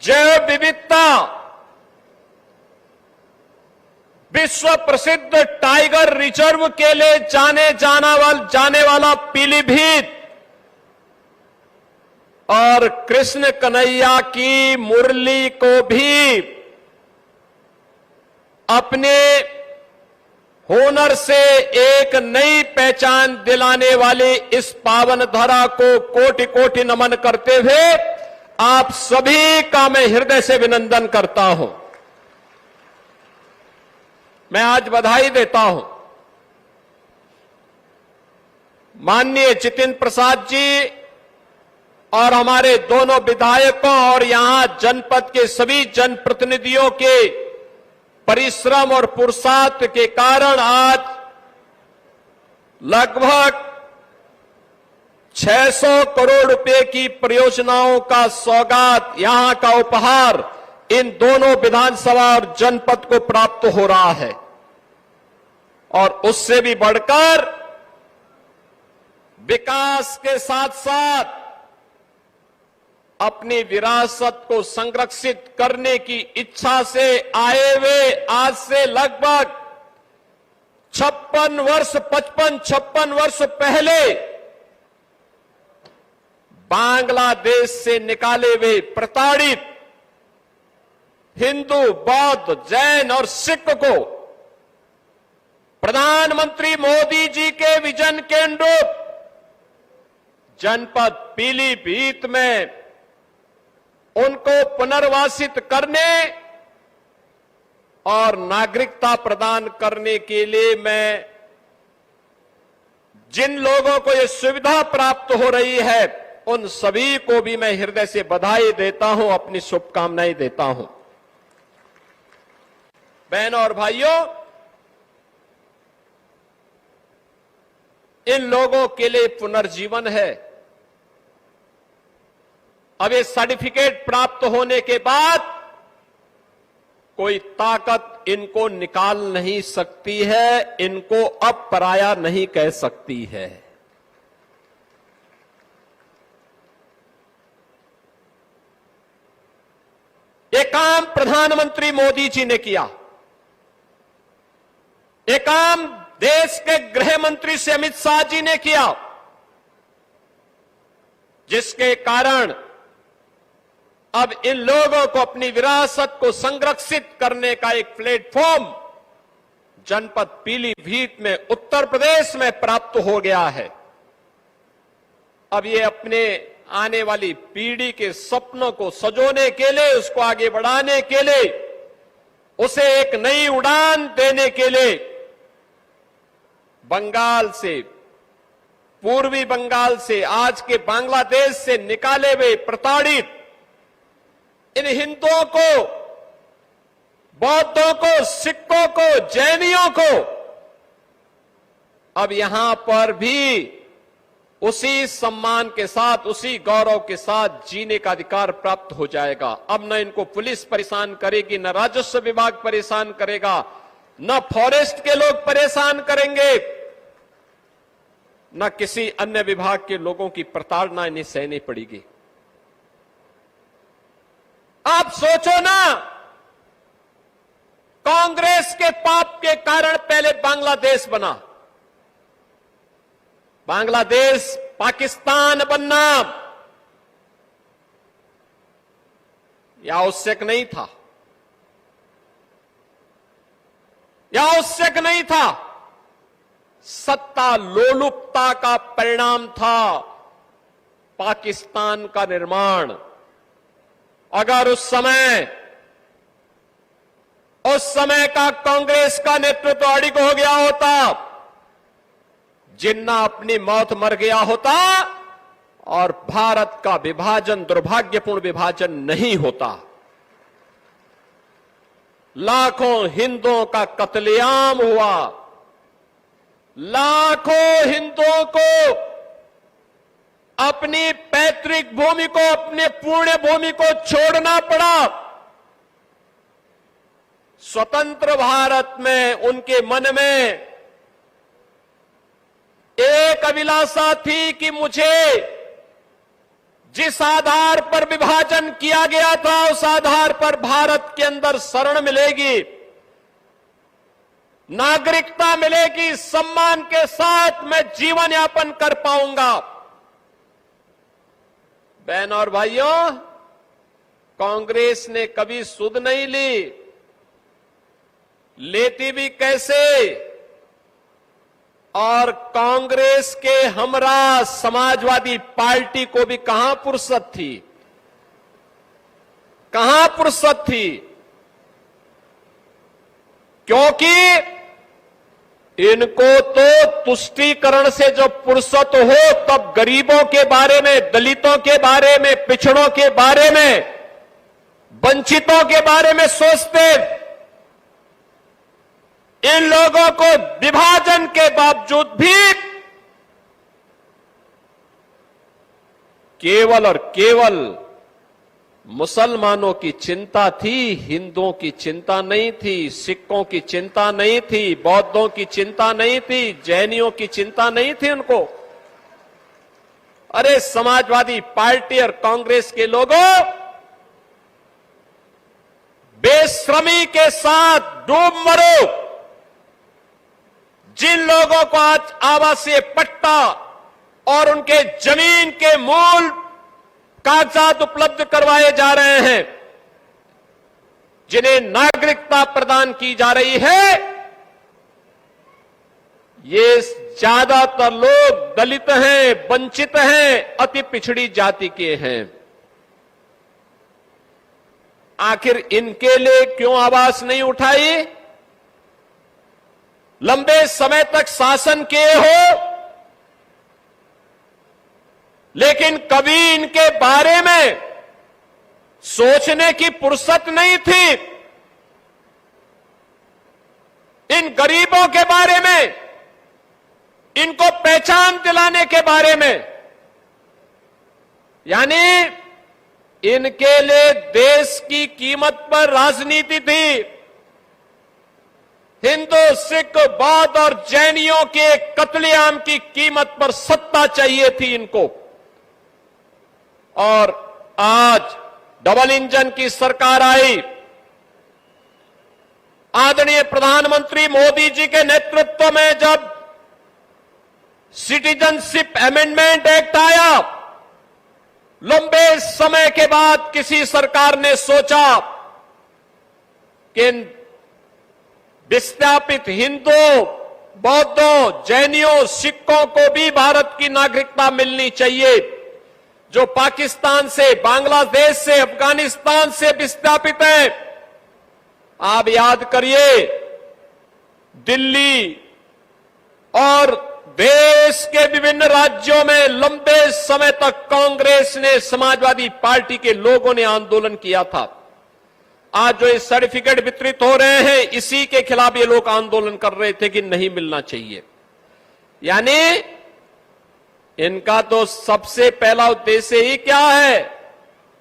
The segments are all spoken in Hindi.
जैव विविधता, विश्व प्रसिद्ध टाइगर रिजर्व के लिए जाने वाला पीलीभीत और कृष्ण कन्हैया की मुरली को भी अपने हुनर से एक नई पहचान दिलाने वाली इस पावन धरा को कोटि कोटि नमन करते हुए आप सभी का मैं हृदय से अभिनंदन करता हूं। मैं आज बधाई देता हूं माननीय जितेंद्र प्रसाद जी और हमारे दोनों विधायकों और यहां जनपद के सभी जनप्रतिनिधियों के परिश्रम और पुरुषार्थ के कारण आज लगभग 600 करोड़ रुपए की परियोजनाओं का सौगात, यहां का उपहार इन दोनों विधानसभा और जनपद को प्राप्त हो रहा है। और उससे भी बढ़कर विकास के साथ साथ अपनी विरासत को संरक्षित करने की इच्छा से आए हुए आज से लगभग 56 वर्ष पहले बांग्लादेश से निकाले हुए प्रताड़ित हिंदू, बौद्ध, जैन और सिख को प्रधानमंत्री मोदी जी के विजन के अनुरूप जनपद पीलीभीत में उनको पुनर्वासित करने और नागरिकता प्रदान करने के लिए मैं जिन लोगों को ये सुविधा प्राप्त हो रही है उन सभी को भी मैं हृदय से बधाई देता हूं, अपनी शुभकामनाएं देता हूं। बहनों और भाइयों, इन लोगों के लिए पुनर्जीवन है। अब ये सर्टिफिकेट प्राप्त होने के बाद कोई ताकत इनको निकाल नहीं सकती है, इनको अब पराया नहीं कह सकती है। ये काम प्रधानमंत्री मोदी जी ने किया। ये काम देश के गृह मंत्री से अमित शाह जी ने किया, जिसके कारण अब इन लोगों को अपनी विरासत को संरक्षित करने का एक प्लेटफॉर्म जनपद पीलीभीत में उत्तर प्रदेश में प्राप्त हो गया है। अब ये अपने आने वाली पीढ़ी के सपनों को सजोने के लिए, उसको आगे बढ़ाने के लिए, उसे एक नई उड़ान देने के लिए बंगाल से, पूर्वी बंगाल से, आज के बांग्लादेश से निकाले हुए प्रताड़ित इन हिंदुओं को, बौद्धों को, सिखों को, जैनियों को अब यहां पर भी उसी सम्मान के साथ, उसी गौरव के साथ जीने का अधिकार प्राप्त हो जाएगा। अब न इनको पुलिस परेशान करेगी, न राजस्व विभाग परेशान करेगा, न फॉरेस्ट के लोग परेशान करेंगे, न किसी अन्य विभाग के लोगों की प्रताड़ना इन्हें सहनी पड़ेगी। आप सोचो ना, कांग्रेस के पाप के कारण पहले बांग्लादेश बना, बांग्लादेश पाकिस्तान बनना यह आवश्यक नहीं था, यह आवश्यक नहीं था। सत्ता लोलुपता का परिणाम था पाकिस्तान का निर्माण। अगर उस समय का कांग्रेस का नेतृत्व अड़िग हो गया होता, जिन्ना अपनी मौत मर गया होता और भारत का विभाजन, दुर्भाग्यपूर्ण विभाजन नहीं होता। लाखों हिंदुओं का कत्लेआम हुआ, लाखों हिंदुओं को अपनी पैतृक भूमि को, अपने पुण्य भूमि को छोड़ना पड़ा। स्वतंत्र भारत में उनके मन में एक अभिलाषा थी कि मुझे जिस आधार पर विभाजन किया गया था उस आधार पर भारत के अंदर शरण मिलेगी, नागरिकता मिलेगी, सम्मान के साथ मैं जीवन यापन कर पाऊंगा। बहन और भाइयों, कांग्रेस ने कभी सुध नहीं ली, लेती भी कैसे? और कांग्रेस के हमरा समाजवादी पार्टी को भी कहां फुर्सत थी, कहां फुर्सत थी? क्योंकि इनको तो तुष्टीकरण से जब फुर्सत हो तब गरीबों के बारे में, दलितों के बारे में, पिछड़ों के बारे में, वंचितों के बारे में सोचते। इन लोगों को विभाजन के बावजूद भी केवल और केवल मुसलमानों की चिंता थी, हिंदुओं की चिंता नहीं थी, सिखों की चिंता नहीं थी, बौद्धों की चिंता नहीं थी, जैनियों की चिंता नहीं थी उनको। अरे समाजवादी पार्टी और कांग्रेस के लोगों, बेशर्मी के साथ डूब मरो। जिन लोगों को आज आवासीय पट्टा और उनके जमीन के मूल कागजात उपलब्ध करवाए जा रहे हैं, जिन्हें नागरिकता प्रदान की जा रही है, ये ज्यादातर लोग दलित हैं, वंचित हैं, अति पिछड़ी जाति के हैं। आखिर इनके लिए क्यों आवाज नहीं उठाई? लंबे समय तक शासन किए हो, लेकिन कभी इनके बारे में सोचने की फुर्सत नहीं थी। इन गरीबों के बारे में, इनको पहचान दिलाने के बारे में, यानी इनके लिए देश की कीमत पर राजनीति थी। हिंदू, सिख, बौद्ध और जैनियों के कत्लेआम की कीमत पर सत्ता चाहिए थी इनको। और आज डबल इंजन की सरकार आई, आदरणीय प्रधानमंत्री मोदी जी के नेतृत्व में जब सिटीजनशिप अमेंडमेंट एक्ट आया, लंबे समय के बाद किसी सरकार ने सोचा कि विस्थापित हिंदुओं, बौद्धों, जैनियों, सिखों को भी भारत की नागरिकता मिलनी चाहिए। जो पाकिस्तान से, बांग्लादेश से, अफगानिस्तान से विस्थापित हैं, आप याद करिए, दिल्ली और देश के विभिन्न राज्यों में लंबे समय तक कांग्रेस ने, समाजवादी पार्टी के लोगों ने आंदोलन किया था। आज जो ये सर्टिफिकेट वितरित हो रहे हैं, इसी के खिलाफ ये लोग आंदोलन कर रहे थे कि नहीं मिलना चाहिए। यानी इनका तो सबसे पहला उद्देश्य ही क्या है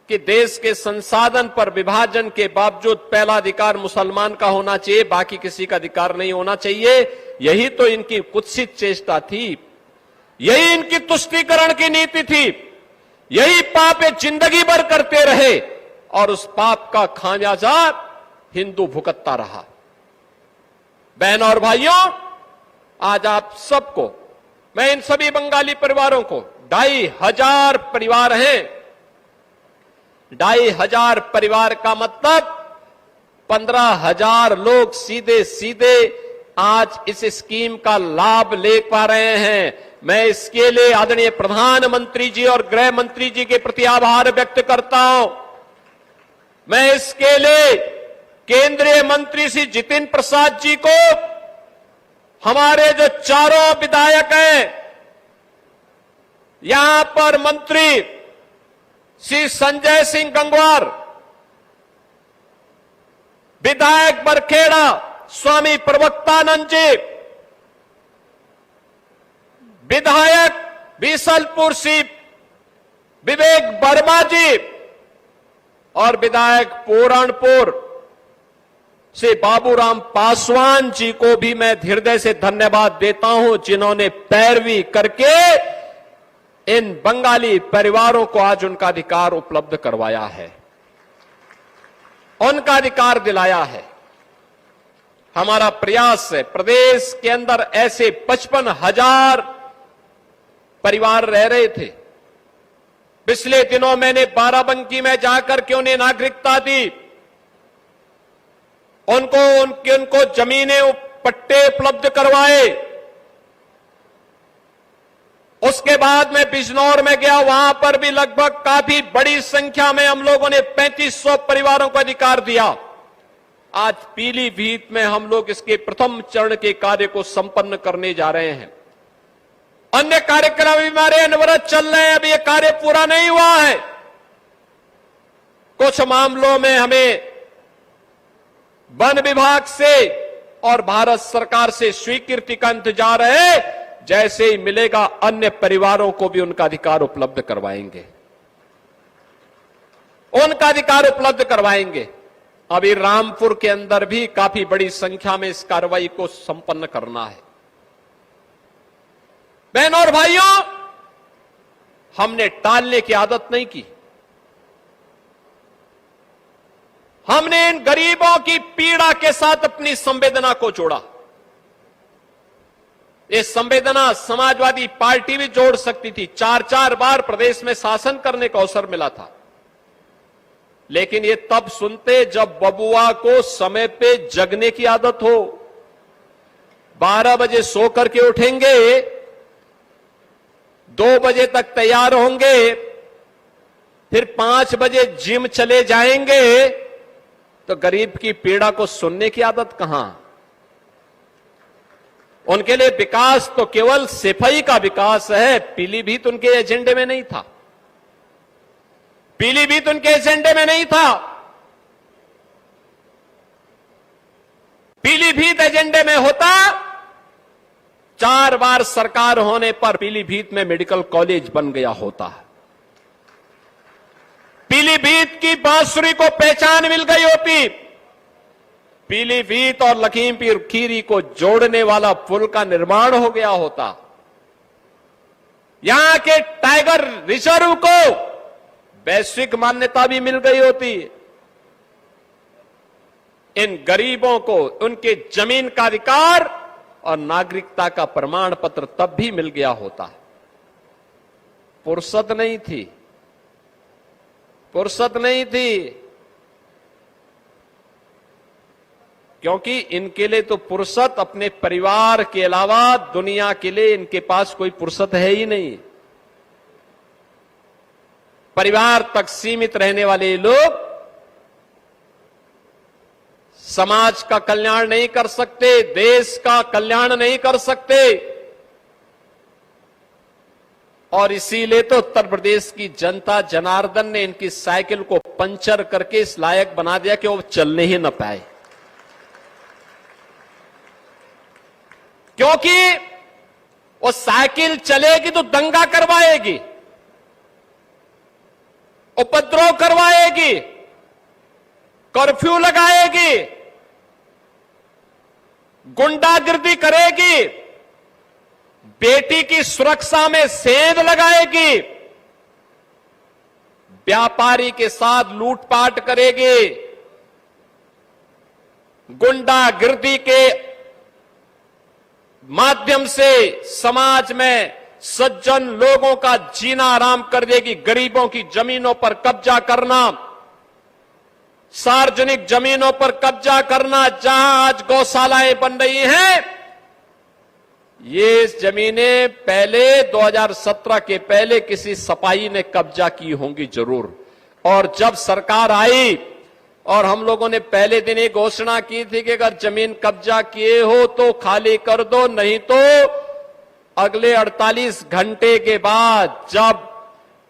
कि देश के संसाधन पर विभाजन के बावजूद पहला अधिकार मुसलमान का होना चाहिए, बाकी किसी का अधिकार नहीं होना चाहिए। यही तो इनकी कुत्सित चेष्टा थी, यही इनकी तुष्टीकरण की नीति थी। यही पाप ये जिंदगी भर करते रहे और उस पाप का खामियाजा हिंदू भुगतता रहा। बहनों और भाइयों, आज आप सबको, मैं इन सभी बंगाली परिवारों को, 2500 परिवार हैं, 2500 परिवार का मतलब 15,000 लोग सीधे सीधे आज इस स्कीम का लाभ ले पा रहे हैं। मैं इसके लिए आदरणीय प्रधानमंत्री जी और गृह मंत्री जी के प्रति आभार व्यक्त करता हूं। मैं इसके लिए केंद्रीय मंत्री श्री जितिन प्रसाद जी को, हमारे जो चारों विधायक हैं, यहां पर मंत्री श्री संजय सिंह गंगवार, विधायक बरखेड़ा स्वामी प्रवक्तानंद जी, विधायक बीसलपुर श्री विवेक वर्मा जी और विधायक पूरणपुर से बाबूराम पासवान जी को भी मैं हृदय से धन्यवाद देता हूं, जिन्होंने पैरवी करके इन बंगाली परिवारों को आज उनका अधिकार उपलब्ध करवाया है, उनका अधिकार दिलाया है। हमारा प्रयास है, प्रदेश के अंदर ऐसे 55,000 परिवार रह रहे थे। पिछले दिनों मैंने बाराबंकी में जाकर के उन्हें नागरिकता दी, उनको जमीनें पट्टे उपलब्ध करवाए। उसके बाद मैं बिजनौर में गया, वहां पर भी लगभग काफी बड़ी संख्या में हम लोगों ने 3500 परिवारों को अधिकार दिया। आज पीलीभीत में हम लोग इसके प्रथम चरण के कार्य को संपन्न करने जा रहे हैं। अन्य कार्यक्रम भी हमारे अनवरत चल रहे हैं, अभी यह कार्य पूरा नहीं हुआ है। कुछ मामलों में हमें वन विभाग से और भारत सरकार से स्वीकृति का इंतजार है। जैसे ही मिलेगा अन्य परिवारों को भी उनका अधिकार उपलब्ध करवाएंगे, उनका अधिकार उपलब्ध करवाएंगे। अभी रामपुर के अंदर भी काफी बड़ी संख्या में इस कार्रवाई को संपन्न करना है। बहनों और भाइयों, हमने टालने की आदत नहीं की। हमने इन गरीबों की पीड़ा के साथ अपनी संवेदना को जोड़ा। ये संवेदना समाजवादी पार्टी भी जोड़ सकती थी। 4-4 बार प्रदेश में शासन करने का अवसर मिला था, लेकिन ये तब सुनते जब बबुआ को समय पे जगने की आदत हो। 12 बजे सो करके उठेंगे, 2 बजे तक तैयार होंगे, फिर 5 बजे जिम चले जाएंगे, तो गरीब की पीड़ा को सुनने की आदत कहां। उनके लिए विकास तो केवल सिपाही का विकास है। पीलीभीत उनके एजेंडे में नहीं था, पीलीभीत उनके एजेंडे में नहीं था। पीलीभीत एजेंडे में होता, 4 बार सरकार होने पर पीलीभीत में मेडिकल कॉलेज बन गया होता। पीलीभीत की बांसुरी को पहचान मिल गई होती। पीलीभीत और लखीमपुर खीरी को जोड़ने वाला पुल का निर्माण हो गया होता। यहां के टाइगर रिजर्व को वैश्विक मान्यता भी मिल गई होती। इन गरीबों को उनके जमीन का अधिकार और नागरिकता का प्रमाण पत्र तब भी मिल गया होता। फुर्सत नहीं थी, फुर्सत नहीं थी, क्योंकि इनके लिए तो फुर्सत अपने परिवार के अलावा दुनिया के लिए इनके पास कोई फुर्सत है ही नहीं। परिवार तक सीमित रहने वाले लोग समाज का कल्याण नहीं कर सकते, देश का कल्याण नहीं कर सकते। और इसीलिए तो उत्तर प्रदेश की जनता जनार्दन ने इनकी साइकिल को पंचर करके इस लायक बना दिया कि वो चलने ही न पाए। क्योंकि वो साइकिल चलेगी तो दंगा करवाएगी, उपद्रव करवाएगी, कर्फ्यू लगाएगी, गुंडागिर्दी करेगी, बेटी की सुरक्षा में सेंध लगाएगी, व्यापारी के साथ लूटपाट करेगी, गुंडागिर्दी के माध्यम से समाज में सज्जन लोगों का जीना आराम कर देगी। गरीबों की जमीनों पर कब्जा करना, सार्वजनिक जमीनों पर कब्जा करना, जहां आज गौशालाएं बन रही हैं, ये जमीनें पहले 2017 के पहले किसी सपाही ने कब्जा की होंगी जरूर। और जब सरकार आई और हम लोगों ने पहले दिन ही घोषणा की थी कि अगर जमीन कब्जा किए हो तो खाली कर दो, नहीं तो अगले 48 घंटे के बाद जब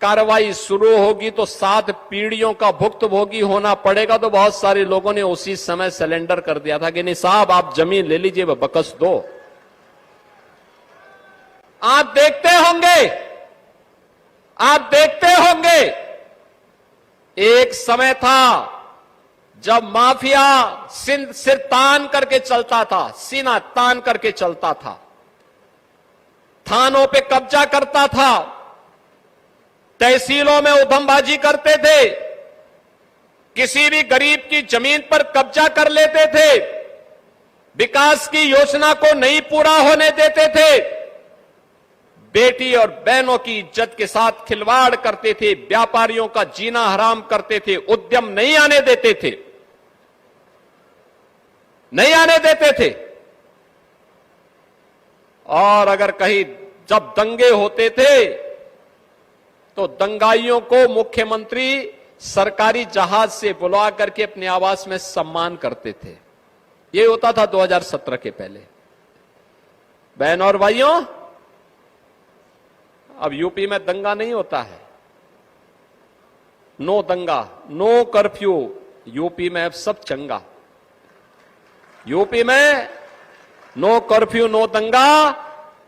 कार्रवाई शुरू होगी तो 7 पीढ़ियों का भुक्तभोगी होना पड़ेगा। तो बहुत सारे लोगों ने उसी समय सिलेंडर कर दिया था कि नहीं साहब आप जमीन ले लीजिए, बकस दो। आप देखते होंगे, आप देखते होंगे, एक समय था जब माफिया सिर तान करके चलता था, सीना तान करके चलता था, थानों पे कब्जा करता था, तहसीलों में उधमबाजी करते थे, किसी भी गरीब की जमीन पर कब्जा कर लेते थे, विकास की योजना को नहीं पूरा होने देते थे, बेटी और बहनों की इज्जत के साथ खिलवाड़ करते थे, व्यापारियों का जीना हराम करते थे, उद्यम नहीं आने देते थे, नहीं आने देते थे। और अगर कहीं जब दंगे होते थे तो दंगाइयों को मुख्यमंत्री सरकारी जहाज से बुला करके अपने आवास में सम्मान करते थे। ये होता था 2017 के पहले। बहन और भाइयों, अब यूपी में दंगा नहीं होता है। नो दंगा, नो कर्फ्यू। यूपी में अब सब चंगा। यूपी में नो कर्फ्यू, नो दंगा।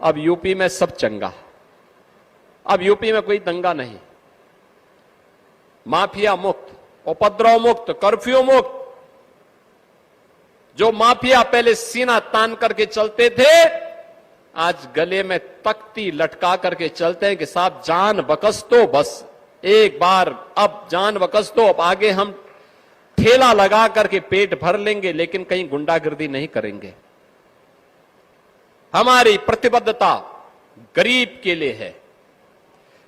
अब यूपी में सब चंगा। अब यूपी में कोई दंगा नहीं। माफिया मुक्त, उपद्रव मुक्त, कर्फ्यू मुक्त। जो माफिया पहले सीना तान करके चलते थे, आज गले में तख्ती लटका करके चलते हैं कि साहब जान बकस तो बस एक बार, अब जान बकस तो, अब आगे हम ठेला लगा करके पेट भर लेंगे, लेकिन कहीं गुंडागर्दी नहीं करेंगे। हमारी प्रतिबद्धता गरीब के लिए है,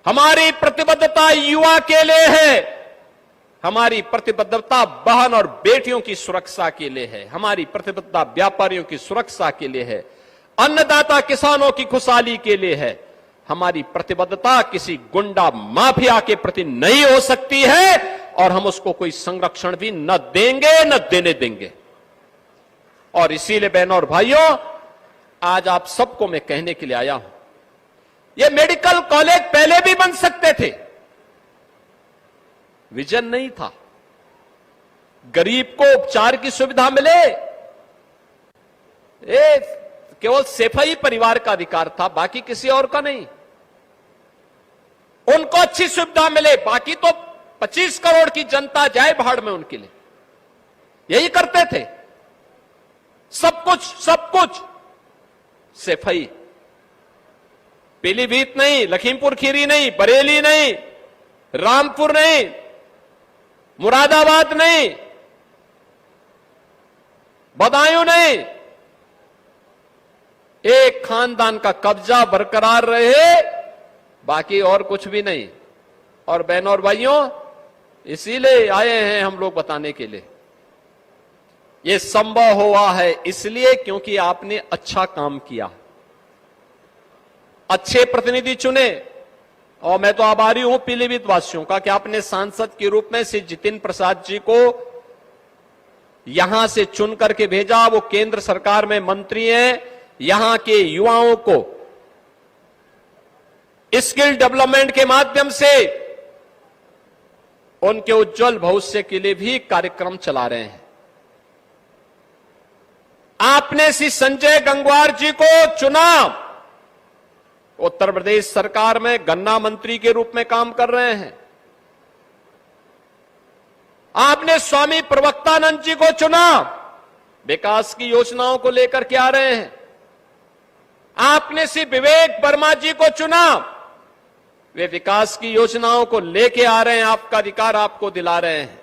हमारी प्रतिबद्धता युवा के लिए है, हमारी प्रतिबद्धता बहन और बेटियों की सुरक्षा के लिए है, हमारी प्रतिबद्धता व्यापारियों की सुरक्षा के लिए है, अन्नदाता किसानों की खुशहाली के लिए है। हमारी प्रतिबद्धता किसी गुंडा माफिया के प्रति नहीं हो सकती है और हम उसको कोई संरक्षण भी न देंगे, न देने देंगे। और इसीलिए बहनों और भाइयों, आज आप सबको मैं कहने के लिए आया हूं, ये मेडिकल कॉलेज पहले भी बन सकते थे। विजन नहीं था, गरीब को उपचार की सुविधा मिले, केवल सेफई परिवार का अधिकार था, बाकी किसी और का नहीं। उनको अच्छी सुविधा मिले, बाकी तो 25 करोड़ की जनता जाए भाड़ में उनके लिए। यही करते थे, सब कुछ सेफई। पीलीभीत नहीं, लखीमपुर खीरी नहीं, बरेली नहीं, रामपुर नहीं, मुरादाबाद नहीं, बदायूं नहीं, एक खानदान का कब्जा बरकरार रहे, बाकी और कुछ भी नहीं। और बहनों और भाइयों, इसीलिए आए हैं हम लोग बताने के लिए। ये संभव हुआ है इसलिए क्योंकि आपने अच्छा काम किया, अच्छे प्रतिनिधि चुने। और मैं तो आभारी हूं पीलीभीत वासियों का कि आपने सांसद के रूप में श्री जितिन प्रसाद जी को यहां से चुन करके भेजा। वो केंद्र सरकार में मंत्री हैं। यहां के युवाओं को स्किल डेवलपमेंट के माध्यम से उनके उज्जवल भविष्य के लिए भी कार्यक्रम चला रहे हैं। आपने श्री संजय गंगवार जी को चुना, उत्तर प्रदेश सरकार में गन्ना मंत्री के रूप में काम कर रहे हैं। आपने स्वामी प्रवक्तानंद जी को चुना, विकास की योजनाओं को लेकर के आ रहे हैं। आपने श्री विवेक वर्मा जी को चुना, वे विकास की योजनाओं को लेके आ रहे हैं, आपका अधिकार आपको दिला रहे हैं।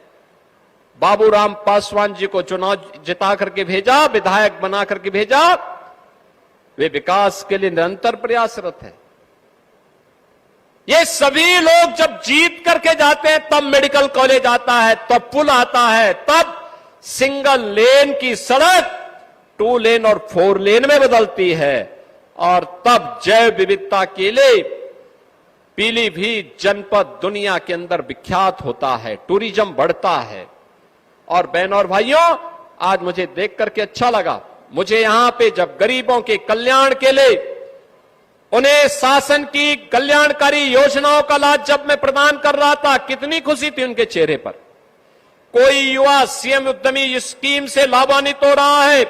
बाबूराम पासवान जी को चुनाव जिता करके भेजा, विधायक बना करके भेजा, वे विकास के लिए निरंतर प्रयासरत है। ये सभी लोग जब जीत करके जाते हैं, तब मेडिकल कॉलेज आता है, तब पुल आता है, तब सिंगल लेन की सड़क 2 लेन और 4 लेन में बदलती है, और तब जैव विविधता के लिए पीलीभीत जनपद दुनिया के अंदर विख्यात होता है, टूरिज्म बढ़ता है। और बहनों और भाइयों, आज मुझे देख करके अच्छा लगा। मुझे यहां पे जब गरीबों के कल्याण के लिए उन्हें शासन की कल्याणकारी योजनाओं का लाभ जब मैं प्रदान कर रहा था, कितनी खुशी थी उनके चेहरे पर। कोई युवा सीएम उद्यमी स्कीम से लाभान्वित हो रहा है,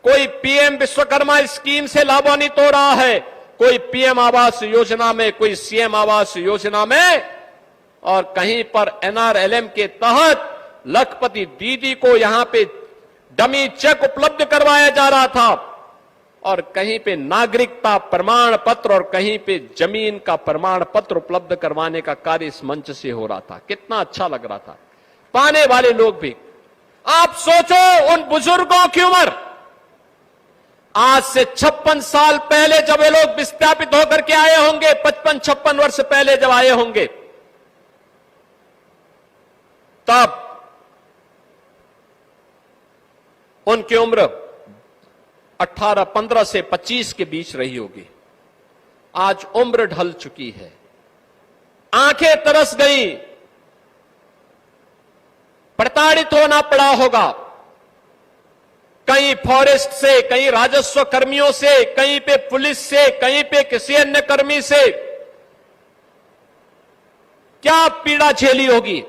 कोई पीएम विश्वकर्मा स्कीम से लाभान्वित हो रहा है, कोई पीएम आवास योजना में, कोई सीएम आवास योजना में, और कहीं पर एनआरएलएम के तहत लखपति दीदी को यहां पे डमी चेक उपलब्ध करवाया जा रहा था। और कहीं पे नागरिकता प्रमाण पत्र और कहीं पे जमीन का प्रमाण पत्र उपलब्ध करवाने का कार्य इस मंच से हो रहा था। कितना अच्छा लग रहा था। पाने वाले लोग भी, आप सोचो उन बुजुर्गों की उम्र आज से 56 साल पहले जब ये लोग विस्थापित होकर के आए होंगे, 55-56 वर्ष पहले जब आए होंगे, तब उनकी उम्र 15 से 25 के बीच रही होगी। आज उम्र ढल चुकी है, आंखें तरस गई, प्रताड़ित होना पड़ा होगा, कहीं फॉरेस्ट से, कहीं राजस्व कर्मियों से, कहीं पे पुलिस से, कहीं पे किसी अन्य कर्मी से क्या पीड़ा झेली होगी।